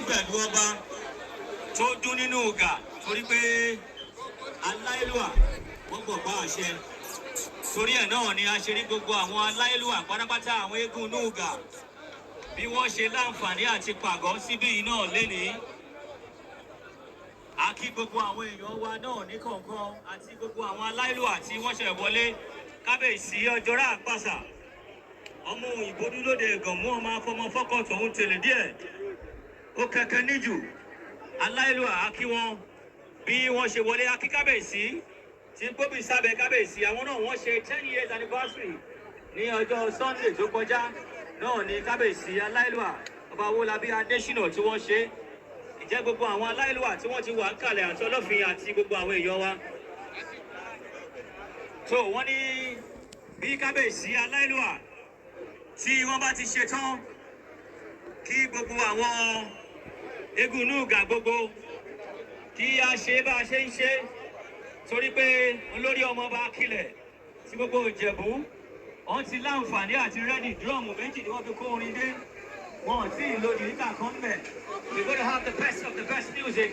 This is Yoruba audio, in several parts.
pẹ̀lú ọba tó dún nínú ọ̀gá torí pé aláìlúwà wọ́n gbọ̀ bá àṣẹ. Torí ẹ̀ náà ni a ṣe rí gbogbo àwọn aláìlúwà pátápátá àwọn eégún inú ọ̀gá bí wọ́n ṣe láǹfààní àti pàgọ́ síbí náà lénìí. A kí gbogbo àwọn èèyàn wa náà ní kọ̀ọ̀kan àti gbogbo àwọn aláìlúwà tí wọ́n ṣẹ̀ wọlé. Kábíyèsí Ọjọ́rà Àpàṣà ọmọ òyìnbó dúlóde ẹ̀gànmú ọmọ afọmọ fọ́kọ̀ tòun tèlè díẹ̀ ó kẹ̀kẹ́ níjù aláìlúwà á kí wọn bí wọ́n ṣe wọlé. A kí kábíyèsí tí gbóbi sábẹ́ kábíyèsí àwọn náà wọ́n ṣe 10 years anniversary ní ọjọ́ Sunday tó kọjá náà ní kábíyèsí aláìlúwà ọba Owólabí Adésínà tí wọ́n ṣe. Ìjẹ́ gbogbo àwọn aláìlúwà tí wọ́n ti wà ń kalẹ̀ àti ọlọ́fin àti gbogbo àwọn èèyàn wa. So wọ́n ní bí kábíyèsí aláìlúwà tí wọ́n bá ti ṣe tán kí gbogbo àwọn eégún núùgà gbogbo kí a ṣe bá a ṣe ń ṣe torí pé olórí ọmọ bá kílẹ̀ tí gbogbo Ìjẹ̀bú wọ́n ti láǹfààní àti rẹ́dì dúrọ́ọ̀mù méjì ni wọ́n fi kó orin dé wọn tí ì lòdì níta kan bẹ̀. We're going to have the best of the best music.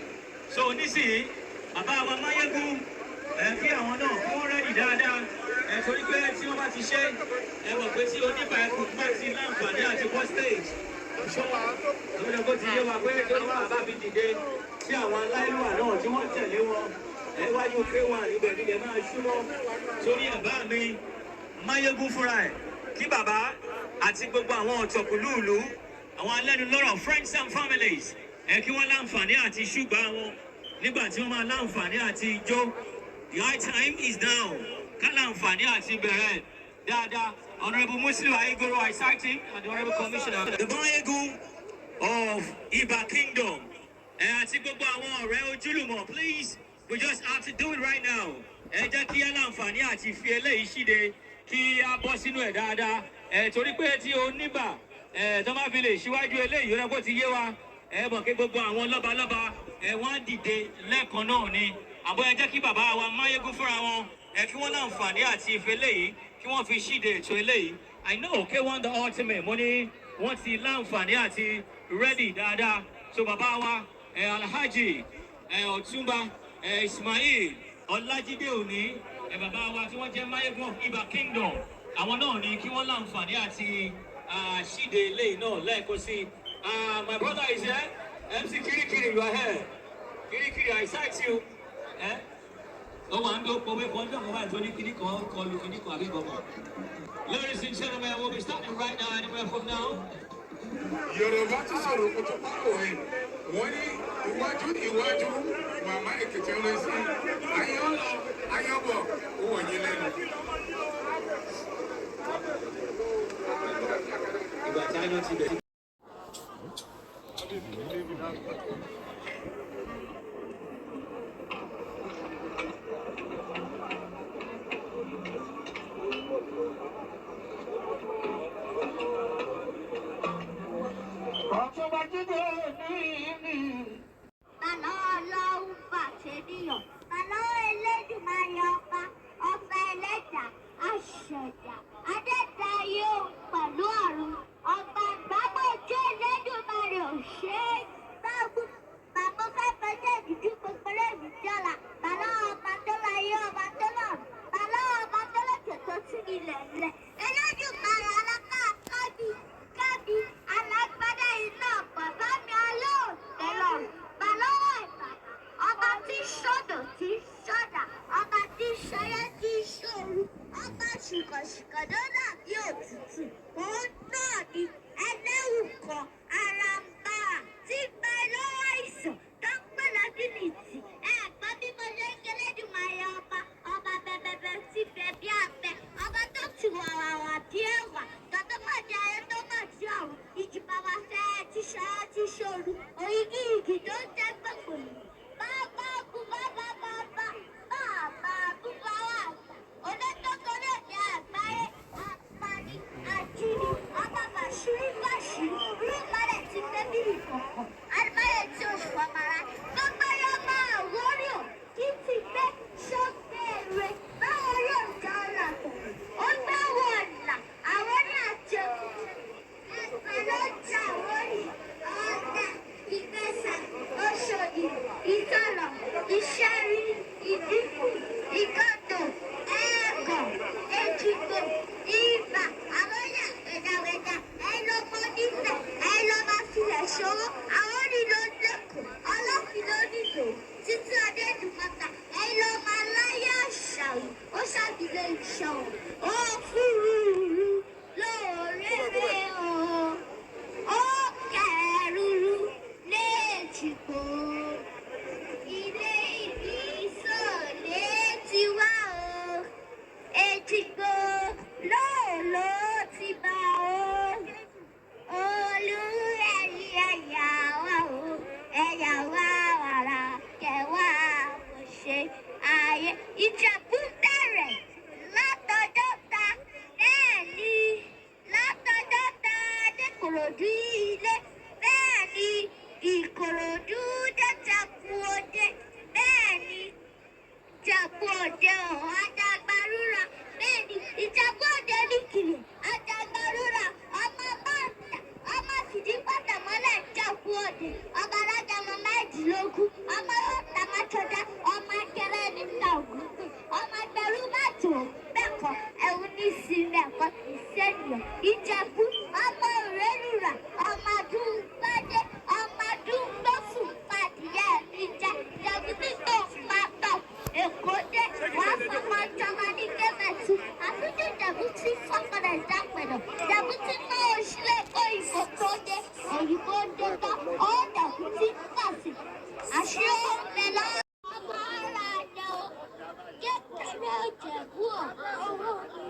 So nísìnyí bàbá wa Mayegun kí àwọn náà kó rẹ́dì dáadáa torí pé tí wọ́n bá ti ṣe wọ̀ pé tí Oniba Ekun bá ti láǹfààní àti bọ́ stage ṣọ́ lórí ọkọ̀ ti yé wa pé tó ní wàá bá fi dìde tí àwọn aláìlúwà náà tí wọ́n tẹ̀lé wọn wájú pé wọn àríbẹ̀ nílẹ̀ máa ṣúná sórí ẹ̀bá mi Mayegun fúnra ẹ̀ kí bàbá àti gbogbo àwọn ọ̀tọ̀kùlú ìlú àwọn alẹ́nulọ́rọ̀ friends and families kí wọ́n láǹfààní àti ṣùgbọ́n wọn nígbà tí wọ́n máa láǹfààní àti ijó. The high time is now. Ká láǹfààní àti bẹ̀rẹ̀ dáadáa. Honourable Muslim Aigoro I cite him and the Honourable Commissioner. The Mayegun of Iba Kingdom. Àti gbogbo àwọn ọ̀rẹ́ ojúlùmọ̀, please, we just have to do it right now. Jẹ́ kí á láǹfààní àti fi eléyìí ṣíde kí á bọ́ sínú ẹ̀ dáadáa. Torí pé tí Oniba tó máa fi lè ṣíwájú eléyìí rẹ̀ kó ti yé wa. Mọ̀ kí gbogbo àwọn lọ́balọ́ba wọ́n á dìde lẹ́ẹ̀kan náà ni. Àbọ̀ ẹ jẹ́ kí bàbá wa Mayegun fúnra wọn kí wọ́n láǹfààní àti ìfẹ́ eléyìí kí wọ́n fi ṣíde ètò eléyìí. I know K1 the ultimate mo ní wọ́n ti láǹfààní àti ready dáadáa. So bàbá wa Alhaji Ọ̀túnba Ismail Ọlájídé Òní bàbá wa tí wọ́n jẹ́ Mayegun of Iba Kingdom àwọn náà ni kí wọ́n láǹfààní àti ṣíde eléyìí náà lẹ́ẹ̀kọ́ sí. My brother is here. MC Kirikiri, you are here. Kirikiri, I cite you. Ladies and gentlemen, we'll be starting right now, anywhere from now. Yorùbá ti sọ̀rọ̀ kó tó pàrọ̀ ẹ̀ wọ́n ní iwájú màmá èkìtì ọ̀rẹ́ sí ayọ̀ lọ ayọ̀ bọ̀ ó wọ̀nyí lẹ́nu. Ìgbà tí a yọ ti bẹ̀rẹ̀. Oniba Jide Obi. Bàlá Ọlọ́run bàṣẹ́díyàn, bàlá Elédùmarè ọba, ọba ẹlẹ́dà, aṣẹ̀dá, adẹ́ta yóò pẹ̀lú ọ̀run, ọba gbàgbọ́jọ́ Elédùmarè ò ṣe é gbàgbọ́. Bàbá fẹ́fẹ́ jẹ́ ìdíjú gbogbo lẹ́mí jọ́la, bàlá ọba tó láyé ọba tó lọ́run, bàlá ọba tó lọ́kẹ̀ tó sí ilẹ̀ ilẹ̀, Elédùmarè alákàtúntì kábí alágbádá iná bàbá mi alóòtẹ́ lọ́rùn, bàlọ́wọ́ ìbàdàn, ọba tí sọ́dọ̀ tí sọ́dà, ọba tí ṣayé tí ṣòru, ọba ṣìkọ̀ṣìkọ̀ lọ́dà bí òtútù, òun náà ni ẹlẹ́wù kan ara ń bá a tí bẹ lọ́wọ́ àìsàn tó ń pè lọ́bìnìtì. Ẹ̀gbọ́n bí mo ṣe ń k'Elédùmarè ọba, ọba bẹ̀bẹ̀bẹ̀ ti bẹ̀ bí abẹ, ọba tó ti wàwàwà bí ẹ̀wà, tọ́tọ́ pàdé ayé tó mọ̀ sí ọ̀run, ìjì bàbá fẹ́ ti ṣayé tí ṣòru, òyìnbí ìgì tó ń jẹ́ gbogbo yìí. Bàbá kú bàbá bàbá bàbá kú bàbá àgbà, onítọ́kọ lè ní àgbáyé, apani, ajínigbé. Ìkòròdú ilé bẹ́ẹ̀ ni Ìkòròdú dẹ́tẹ̀kù òde bẹ́ẹ̀ ni Ìjẹ̀bú Òde ọ̀hún Ajagbarúra bẹ́ẹ̀ ni Ìjẹ̀bú Òde nìkìlì Ajagbarúra ọmọ bàtà ọmọ fìdí pàtà mọ́lẹ̀ Ìjẹ̀bú Òde ọmọ alájàmọ́ mẹ́ẹ̀dínlógún ọmọ ọ̀tà mọ́tọ́dá ọmọ akẹrẹ níta ògùnkùn ọmọ agbẹ̀rú mẹ́tò bẹ́ẹ̀kọ́ ẹ̀wù ní sinmi ẹ̀kọ́ ìsẹ́niyàn Ìjẹ̀bú ọmọ òrẹ́lùrà ọmọ adúgbàdé ọmọ adúgbòfù fàdíyẹ ìjà Ìjẹ̀bú títò pàtó Èkó dé wàá fọmọ jọmọ ní kẹmẹtù àfijù Ìjẹ̀bú tí fọkànlẹ̀ dápẹ̀dọ̀ Ìjẹ̀bú tí náà òṣìlẹ̀ kó ìfòkó dé òyìnbó dé tán ọ̀dẹ̀kú tí kàsì àṣìó lẹ́lọ́ ọmọ ara àjọ kékeré Ìjẹ̀bú owó ni.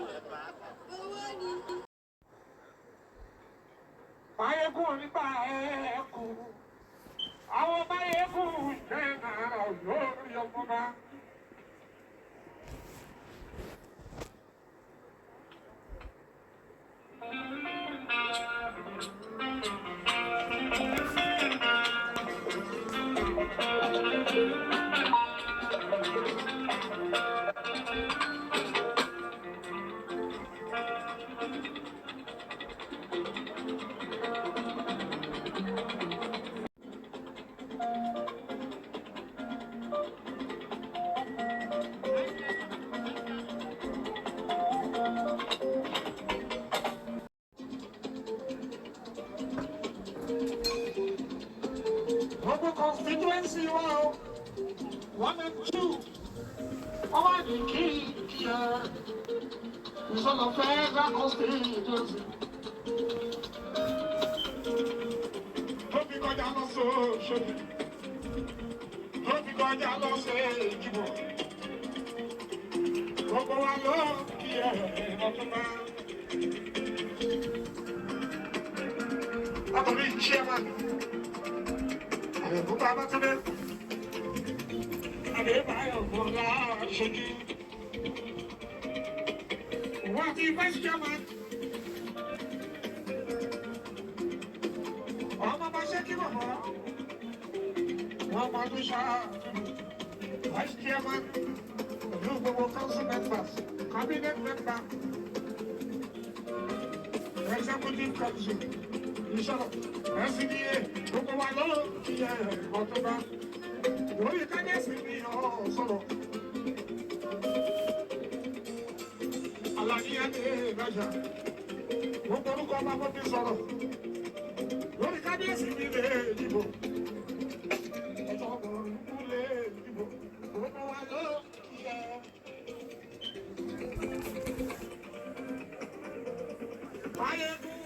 Mayegun Oniba Ekun. Àwọn Mayegun jẹ́ náà lórí ọmọba. Local constituency, 1 and 2. All the key here is on the federal constituency. Don't be going down so sugar. Don't be going down so jibo. Don't go alone here, not a man. I'm the chairman. Put up to them. And if I have one should you what the vice chairman? I'm a second of all. One Madusha, vice chairman, the council members, cabinet member, executive council. SDA, Okwalo, Otoba, you can ask me also. Alania de Raja, Okoruko Mamopi Soro, you can ask me the Libo. Okwalo, Mayegun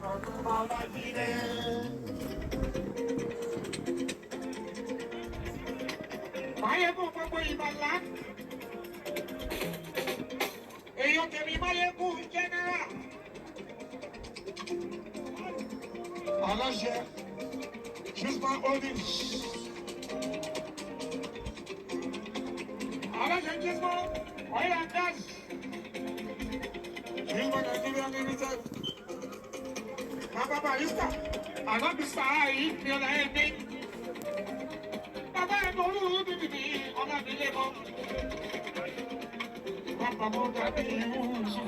Oniba Jide. Mayegun gbogbo ìbàlá. Èèyàn tèmi Mayegun general. Aláṣẹ Chisman Holdings. Aláṣẹ Chisman Oil and Gas. Chisman Nigeria Limited. Baba Barista, Anabi Sahi, Fiola Emi. Baba Enoru Bibi, Onabi Lebo. Baba Mogabi Yusu,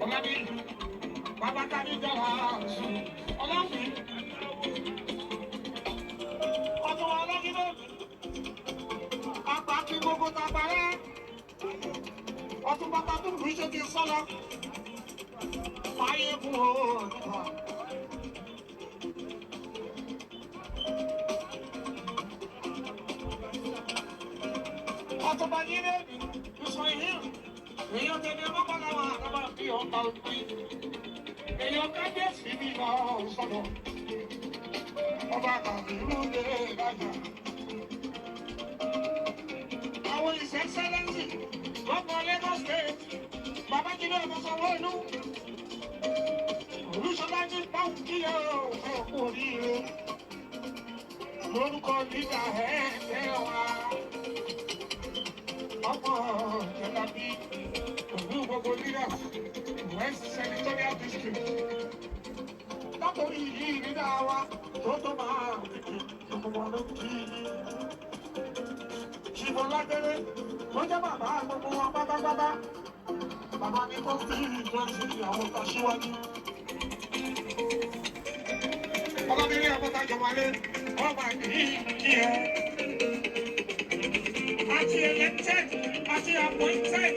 Onabi. Baba Kani Jala, Onabi. Oto Alagido. Baba Kibogo Tabara. Oto Baba Turisha di Sala. Mayegun Oniba. Oniba Jide, you saw him. Èèyàn tẹ̀lé ọmọ náà àgbà bí ọ̀tá òbí. Èèyàn kábíyèsí bí lọ sọ̀rọ̀. Ọba kàbí lóde ìdájà. Àwọn His Excellency, Governor Lagos State, Babájídé Sanwó-Olú. Olúṣọlá ní báńkì ọ̀pọ̀ oríire. Lórúkọ nígbà ẹ̀ẹ́dẹ́ wa. Ọmọ Jẹ̀lábí, òbí gbogbo leaders, West Senatorial District. látòrí yìí nígbà wa tó máa tètè ìfowó ló kí i. Ṣìbọn lágbẹ́rẹ́ ló jẹ́ bàbá gbogbo wọn pátápátá. Bàbá ní kó sí ìjọsìn àwọn aṣíwájú. Ọlọ́bìnrin àbọ̀tàjọ wálé, wọ́n máa ní kí ẹ. Àti elected, àti appointed.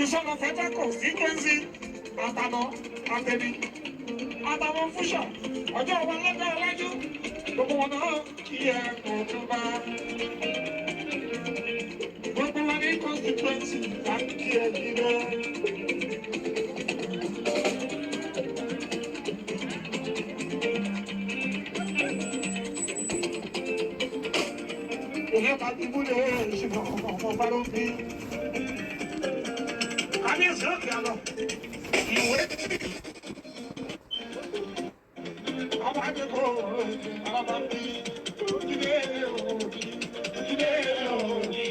Ìṣọ̀lọ̀ fẹ́fẹ́ constituency àtànà àtẹ̀bí. Àtàwọn fúnṣọ̀ ọjọ́ wọn lọ́jọ́ iwájú. Gbogbo wọn náà kí ẹ kò tún bá. Gbogbo wọn ní constituency láti kí ẹ kí lọ. Òye ká ti múlẹ̀ ṣùgbọ́n ọmọ bá ló ń bí. Kábíyèsí òkè àlọ́ ìwé. Ọba àdékò ọba bí ilé òbí ilé òbí.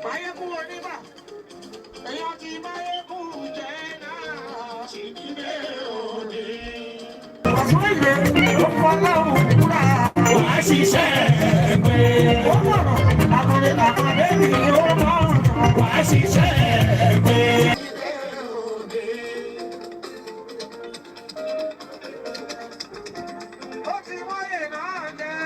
Mayegun Oniba, èèyàn ti Mayegun jẹ́ náà, Jide Obi. Ọ̀sán ìlú ló fọ́ lọ́rùn kúrà. Wàá ṣiṣẹ́ ẹgbẹ́. Ó mọ̀ràn àkàndé mi ó mọ̀ràn. Wàá ṣiṣẹ́ ẹgbẹ́. Ó ti wáyé náà jẹ́.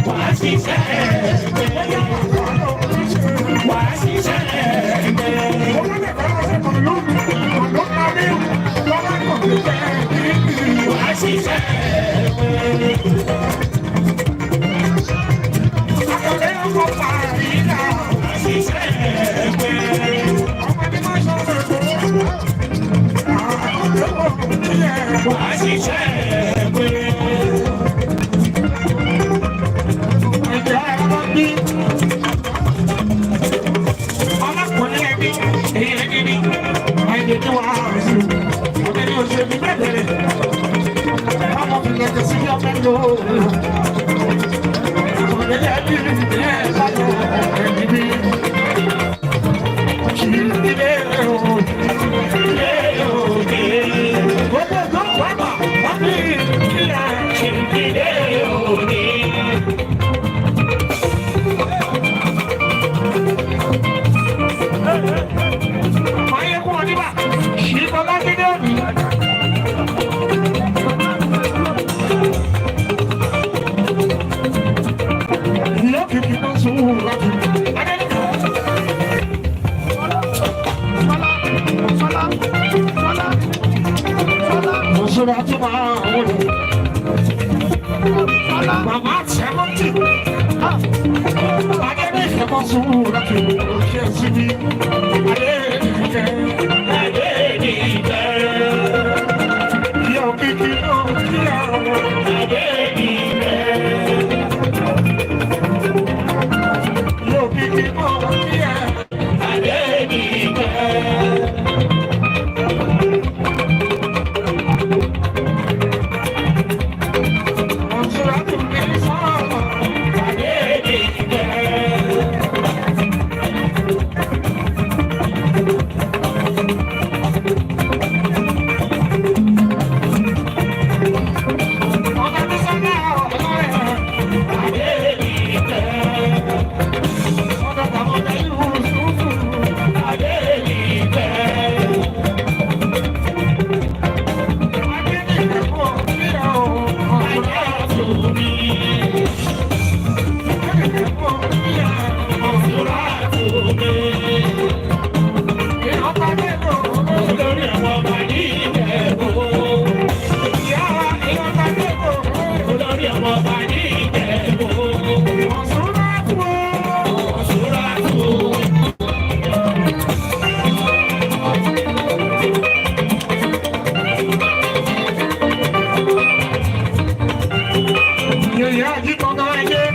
Wàá ṣiṣẹ́ ẹgbẹ́. Wàá ṣiṣẹ́ ẹgbẹ́. Wàá ṣiṣẹ́ ẹgbẹ́. Wàá ṣiṣẹ́ ẹgbẹ́. Ọlọ́kùnrin ẹbí, èyí ẹni ní, ẹni tí wàá rẹ̀ sí. Ọdẹ ni òṣèlú bẹ̀rẹ̀. Ọmọ mi lè tẹ̀sí ọmọ lò. Ọmọdé ẹbí ní ẹ̀sán ẹbí ní. Jide Obi, Jide Obi. Gbogbo tó wà bá wà ní ìlà Jide Obi. Mayegun Oniba, Oniba Jide Obi. Ìyá kìkì náà sùn láti. Sọ́dọ̀ àti máa wọlé. Màmá sẹ́mọ́tì. Adé ní ìfẹ́mọ́ sùn láti ṣe síbi. Adé nìkẹ́. Adé nìkẹ́. Ìyá òkìkí náà kí àwọn. Adé nìkẹ́. Ìyá òkìkí náà kí àwọn. Adé nìkẹ́. ìyá àjíkọ̀ọ́gá ẹgbẹ́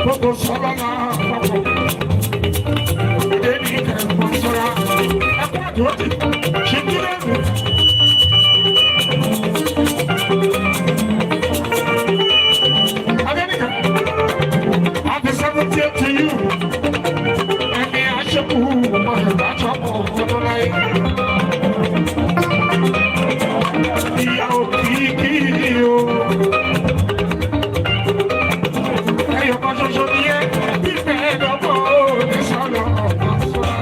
gbogbo sọ́lá náà papọ̀ ẹni kẹ̀kọ́ sọ́ra ẹ̀kọ́ àdúrótì ṣe kí lẹ́nu. Adéníkà, happy 70th to you. Ẹni aṣẹ́kù ọmọ ẹ̀dá tọ́pọ̀ ọdún láyé. Ìyá òkìkí o. Ẹyọ̀ kan ṣoṣo ni ẹ́, ìfẹ́ ẹ̀dọ́gbọ̀ ní sọ́lọ̀ ọ̀pọ̀ sọ́lá.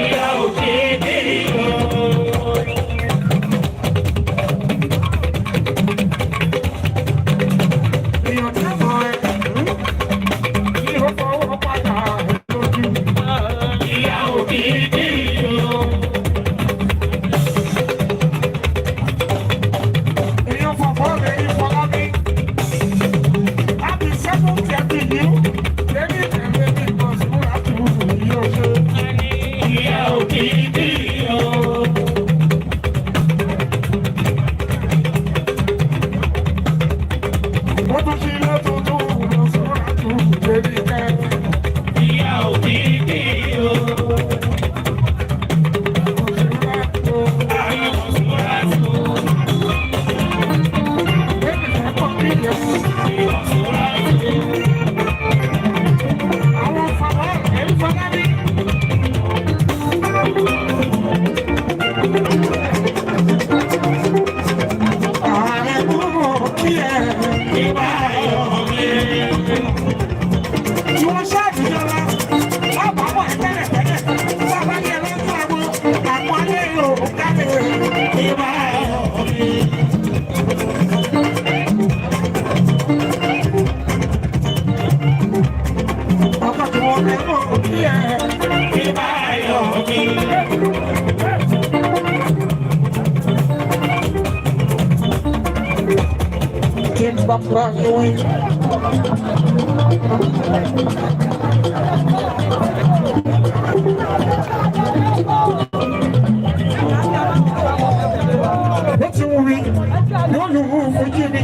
Ìyá òkìkí o. Èèyàn tí mọ̀ ẹ́ ní ó fọwọ́ padà lójú. Ìyá òkìkí o. Èèyàn fọ̀fọ́ rẹ̀ ìfọ̀lá mi. Happy 70th to you. Lẹ́ni tẹ̀lé ní Bọ̀sùnmùrà tó yóò ṣe. Ìyá òkìkí o. Mo tún ṣe ilé tuntun Bọ̀sùnmùrà tó lórí kẹ́. Ìyá òkìkí o. Bọ̀sùnmùrà tó. Ayé Bọ̀sùnmùrà tó. Lẹ́ni tẹ̀kọ̀ kí yẹ fún Bọ̀sùnmùrà tó. Àwọn fàbọ̀ ẹ̀rí fọlá ní. Ààrẹ kúrò kí ẹ ìbá ayọ̀ mi. Tí wọ́n ṣáàtì jọra, wọ́n bá wọ̀ ẹ́ tẹ́lẹ̀tẹ́lẹ̀. Bàbá ní ẹlẹ́tọ́ àwọn àwọn ayé yóò káde ìbá ayọ̀ mi. Ọkọ̀ tí wọ́n fẹ́ mọ̀ kí ẹ ìbá ayọ̀ mi. Kí n bá bá lóyún. Ó ti wù mí, yóò lù ú fojú mi.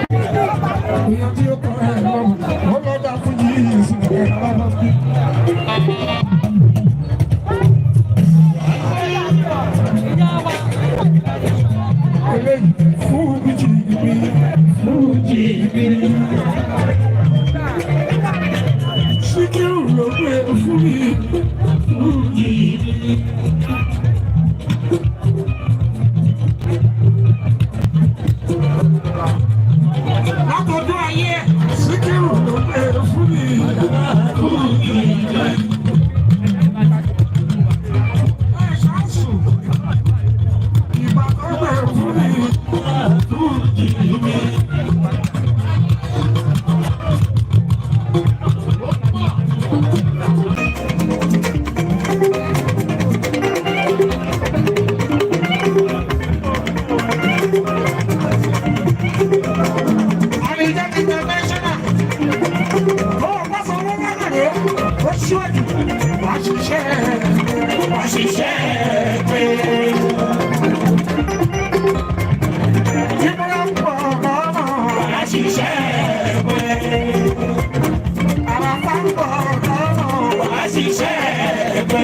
Èèyàn tí ó kọ́ ẹ̀ lọ́wọ́, ó lọ́dà fún yìí sí ẹ̀ lọ́wọ́. Eléyìí fújì mi, fújì mi. Síkírù ló gbé fún mi, fújì mi. Látọ̀dún ayé, Síkírù ló gbé fún mi, fújì mi. Ẹ ṣáàṣù, ìgbà tó gbé fún mi, fújì mi. Àríjẹ́ ti international. Ó bá sọ wọ́n lọ́nà rẹ̀, ó ṣíwájú. Wàá ṣiṣẹ́ pé. Ìbúra ń pọ̀ lọ́nà. Wàá ṣiṣẹ́ pé. Àràfà ń pọ̀ lọ́nà. Wàá ṣiṣẹ́ pé.